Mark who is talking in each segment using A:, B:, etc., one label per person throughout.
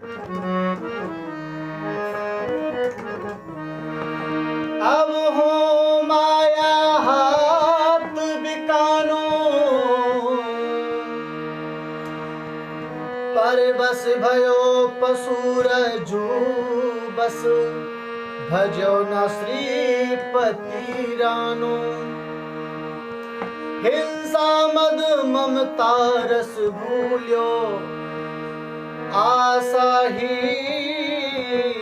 A: अब हो माया हाथ बिकानो, पर बस भयो पशुरजू बस, भजो न श्रीपति रानो। हिंसा मद ममता रस भूल्यो, आशा ही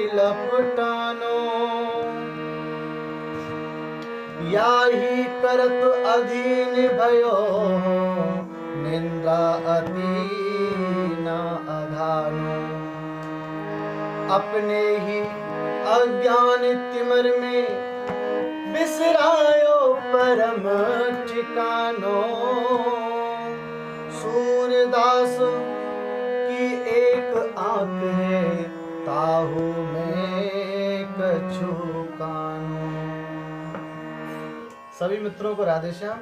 A: लपटानो। याही करत अधीन भयो, निंदा अति न अघानो। अपने ही अज्ञान तिमर में, बिसरायो परम ठिकानो। सूरदास की एक आंख है, ताहू में कछु कानो। सभी मित्रों को राधे श्याम।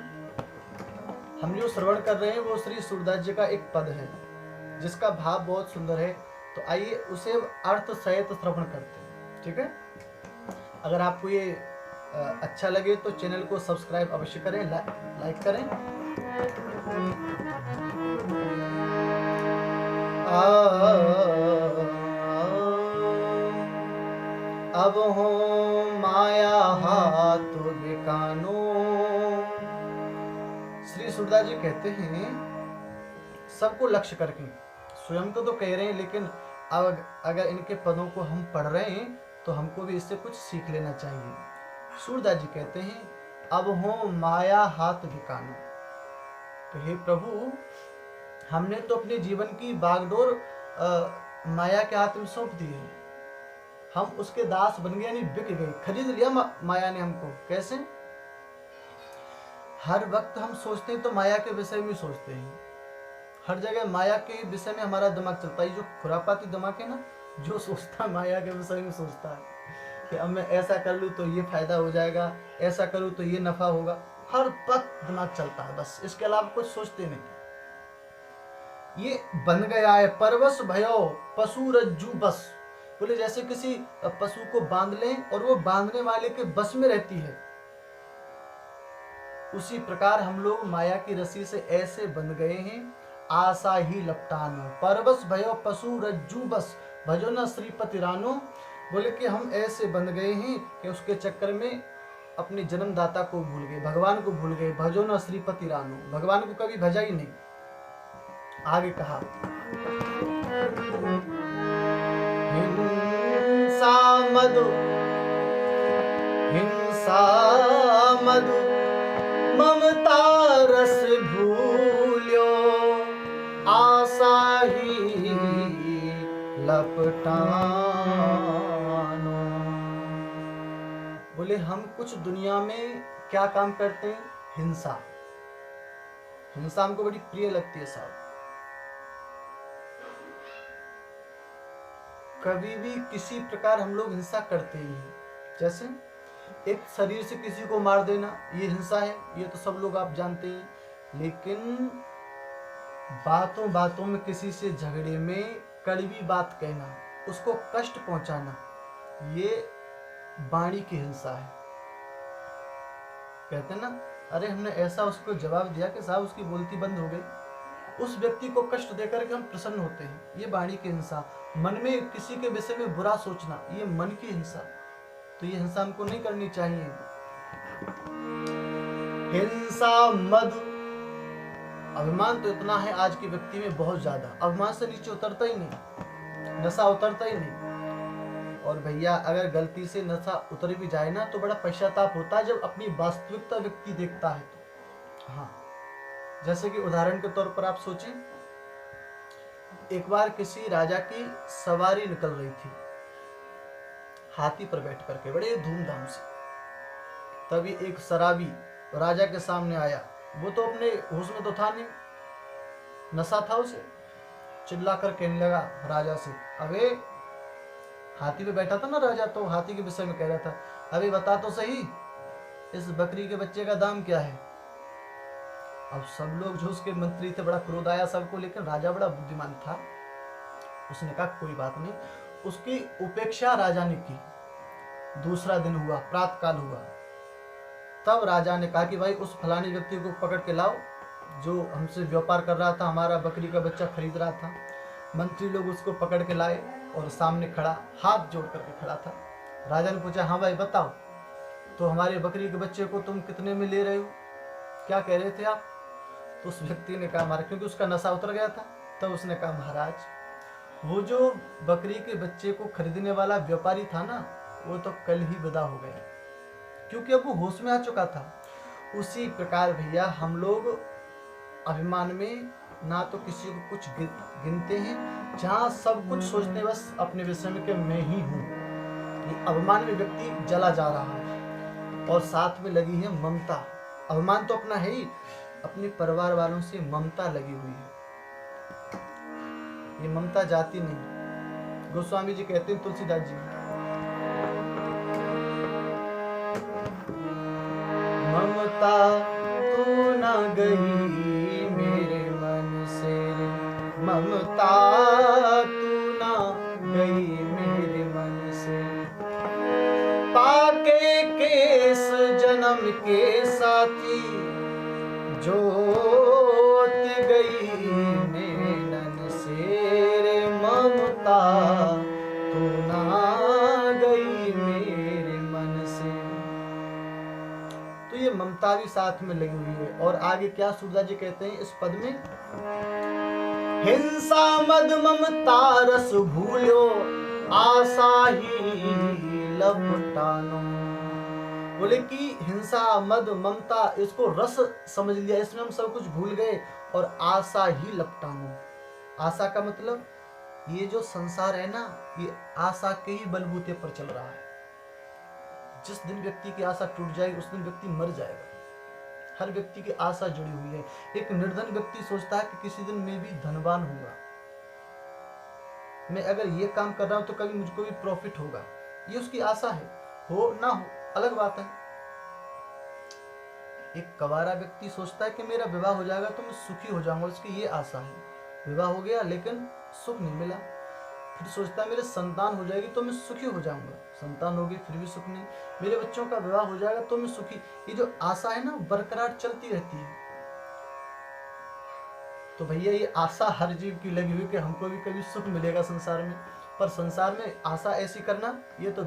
A: हम जो श्रवण कर रहे हैं वो श्री सूरदास जी का एक पद है जिसका भाव बहुत सुंदर है। तो आइए उसे अर्थ सहित श्रवण करते हैं, ठीक है। अगर आपको ये अच्छा लगे तो चैनल को सब्सक्राइब अवश्य करें, लाइक करें। अब हो माया हाथ बिकानो। श्री सूरदास जी कहते हैं सबको लक्ष्य करके, स्वयं को तो कह रहे हैं, लेकिन अगर इनके पदों को हम पढ़ रहे हैं तो हमको भी इससे कुछ सीख लेना चाहिए। सूरदास जी कहते हैं अब हो माया हाथ बिकानो। तो हे प्रभु, हमने तो अपने जीवन की बागडोर माया के हाथ में सौंप दी है। हम उसके दास बन गए, यानी बिक गए, खरीद लिया माया ने हमको। कैसे? हर वक्त हम सोचते हैं तो माया के विषय में सोचते हैं, हर जगह माया के विषय में हमारा दिमाग चलता है। जो खुरापाती दिमाग है ना, जो सोचता है माया के विषय में सोचता है कि अब मैं ऐसा कर लूँ तो ये फायदा हो जाएगा, ऐसा करूँ तो ये नफा होगा। हर वक्त दिमाग चलता है, बस इसके अलावा कुछ सोचते नहीं। ये बन गया है परवश भयो पशु रज्जू बस। बोले जैसे किसी पशु को बांध लें और वो बांधने वाले के बस में रहती है, उसी प्रकार हम लोग माया की रस्सी से ऐसे बंध गए हैं। आशा ही लपटानो, परवश भयो पशु रज्जू बस, भजो न श्रीपति रानो। बोले कि हम ऐसे बंध गए हैं कि उसके चक्कर में अपने जन्मदाता को भूल गए, भगवान को भूल गए। भजो न श्रीपति रानो, भगवान को कभी भजा ही नहीं। आगे कहा हिंसा मधु ममता रस भूल्यो, आशा ही लपटानो। बोले हम कुछ दुनिया में क्या काम करते हैं? हिंसा। हिंसा हमको बड़ी प्रिय लगती है साहब। कभी भी किसी प्रकार हम लोग हिंसा करते ही हैं। जैसे एक शरीर से किसी को मार देना, ये हिंसा है, ये तो सब लोग आप जानते हैं। लेकिन बातों बातों में किसी से झगड़े में कड़वी बात कहना, उसको कष्ट पहुंचाना, ये वाणी की हिंसा है। कहते हैं ना, अरे हमने ऐसा उसको जवाब दिया कि साहब उसकी बोलती बंद हो गई। उस व्यक्ति को कष्ट देकर के हम प्रसन्न होते हैं, ये वाणी की हिंसा। मन में किसी के विषय में बुरा सोचना, ये मन की हिंसा। तो ये हिंसा हमको नहीं करनी चाहिए। हिंसा मधु, अभिमान तो इतना है आज के व्यक्ति में बहुत ज्यादा, अभिमान से नीचे उतरता ही नहीं, नशा उतरता ही नहीं। और भैया अगर गलती से नशा उतर भी जाए ना तो बड़ा पश्चाताप होता है जब अपनी वास्तविकता व्यक्ति देखता है तो। हाँ, जैसे कि उदाहरण के तौर पर आप सोचें, एक बार किसी राजा की सवारी निकल रही थी हाथी पर बैठ करके बड़े धूमधाम से। तभी एक शराबी राजा के सामने आया। वो तो अपने होश में तो था नहीं, नशा था उसे। चिल्ला कर कहने लगा राजा से, अबे हाथी पे बैठा था ना राजा, तो हाथी के विषय में कह रहा था, अबे बता तो सही इस बकरी के बच्चे का दाम क्या है। अब सब लोग जो उसके मंत्री थे, बड़ा क्रोध आया सबको, लेकिन राजा बड़ा बुद्धिमान था। उसने कहा कोई बात नहीं। उसकी उपेक्षा राजा ने की। दूसरा दिन हुआ, प्रातः काल हुआ, तब राजा ने कहा कि भाई उस फलाने व्यक्ति को पकड़ के लाओ जो हमसे व्यापार कर रहा था, हमारा बकरी का बच्चा खरीद रहा था। मंत्री लोग उसको पकड़ के लाए और सामने खड़ा, हाथ जोड़ करके खड़ा था। राजा ने पूछा, हाँ भाई बताओ, तो हमारे बकरी के बच्चे को तुम कितने में ले रहे हो, क्या कह रहे थे आप? तो उस व्यक्ति ने कहा महाराज, क्योंकि उसका नशा उतर गया था, तब उसने कहा महाराज वो जो बकरी के बच्चे को खरीदने वाला व्यापारी था ना, वो तो कल ही विदा हो गया, क्योंकि अब वो होश में आ चुका था। उसी प्रकार भैया हम लोग अभिमान में ना तो किसी को कुछ गिनते हैं, जहाँ सब कुछ सोचते हैं बस अपने विषय में कि मैं ही हूँ। ये अभिमान में व्यक्ति जला जा रहा है। और साथ में लगी है ममता। अभिमान तो अपना है ही, अपने परिवार वालों से ममता लगी हुई है। ये ममता जाती नहीं। गोस्वामी जी कहते हैं, तुलसीदास जी, ममता तू ना गई मेरे मन से, ममता तू ना गई मेरे मन से, पाके केस जन्म के साथी जोत गई नैनन से रे, ममता तू ना गई मेरे मन से। तो ये ममता भी साथ में लगी हुई है। और आगे क्या सूरदास जी कहते हैं इस पद में, हिंसा मद ममता रस भूलो, आशा ही लपटानो। बोले कि हिंसा मद ममता, इसको रस समझ लिया, इसमें हम सब कुछ भूल गए, और आशा ही लपटानो। आशा का मतलब ये जो संसार है ना, ये आशा के ही बलबूते पर चल रहा है। जिस दिन व्यक्ति की आशा टूट जाएगी उस दिन व्यक्ति मर जाएगा। हर व्यक्ति की आशा जुड़ी हुई है। एक निर्धन व्यक्ति सोचता है कि किसी दिन मैं भी धनवान होगा, मैं अगर ये काम कर रहा हूं तो कभी मुझको भी प्रॉफिट होगा, ये उसकी आशा है। हो ना हो अलग बात है। एक कवारा व्यक्ति सोचता है कि मेरा विवाह हो जाएगा तो मैं सुखी हो जाऊंगा, उसकी ये आशा है। विवाह हो गया लेकिन सुख नहीं मिला, फिर सोचता है मेरे संतान हो जाएगी तो मैं सुखी हो जाऊंगा, संतान होगी फिर भी सुख नहीं, मेरे बच्चों का विवाह हो जाएगा तो मैं सुखी। ये जो आशा है ना बरकरार चलती रहती है। तो भैया ये आशा हर जीव की लगी हुई कि हमको भी कभी सुख मिलेगा संसार में, पर संसार में आशा ऐसी करना ये तो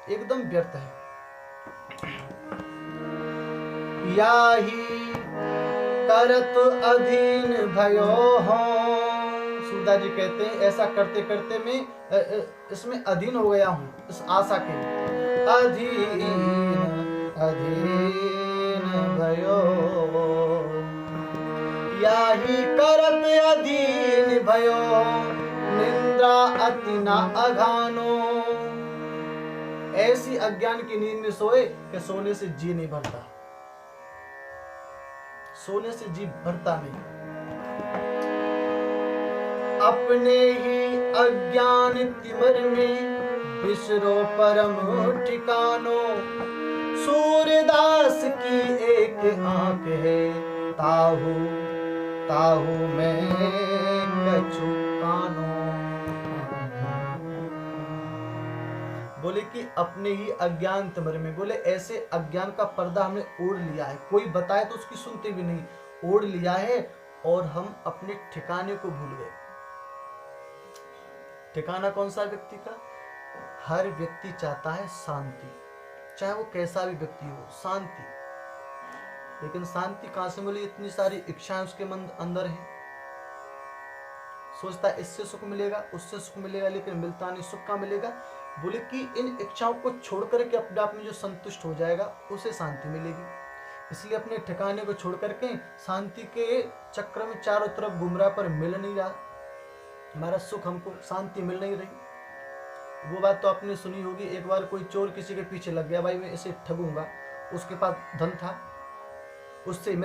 A: एकदम व्यर्थ है। या ही करत अधीन भयो हो, सूरदास जी कहते हैं ऐसा करते करते मैं इसमें अधीन हो गया हूँ, इस आशा के। अधीन अधीन भयो, या ही करत अधीन भयो, निंद्रा अति न अघानो। ऐसी अज्ञान की नींद में सोए कि सोने से जी नहीं भरता, सोने से जी भरता नहीं। अपने ही अज्ञान तिमर में बिसरो परम ठिकानो, सूरदास की एक आंख है, ताहू ताहू में कछु कानो। बोले कि अपने ही अज्ञान तिमर में, बोले ऐसे अज्ञान का पर्दा हमने ओढ़ लिया है, कोई बताए तो उसकी सुनते भी नहीं, ओढ़ लिया है और हम अपने ठिकाने को भूल गए। ठिकाना कौन सा व्यक्ति का? हर व्यक्ति चाहता है शांति, चाहे वो कैसा भी व्यक्ति हो, शांति। लेकिन शांति कहां से मिली? इतनी सारी इच्छाएं उसके मन अंदर है, सोचता है इससे सुख मिलेगा उससे सुख मिलेगा, लेकिन मिलता नहीं। सुख कहां मिलेगा? बोले कि इन इच्छाओं को छोड़ करके अपने आप में जो संतुष्ट हो जाएगा उसे शांति मिलेगी। इसलिए अपने ठिकाने को छोड़ करके शांति के चक्र में चारों तरफ घूम रहा, पर मिल नहीं रहा हमारा सुख, हमको शांति मिल नहीं रही। वो बात तो आपने सुनी होगी, एक बार कोई चोर किसी के पीछे लग गया, भाई मैं इसे ठगूंगा, उसके पास धन था, उससे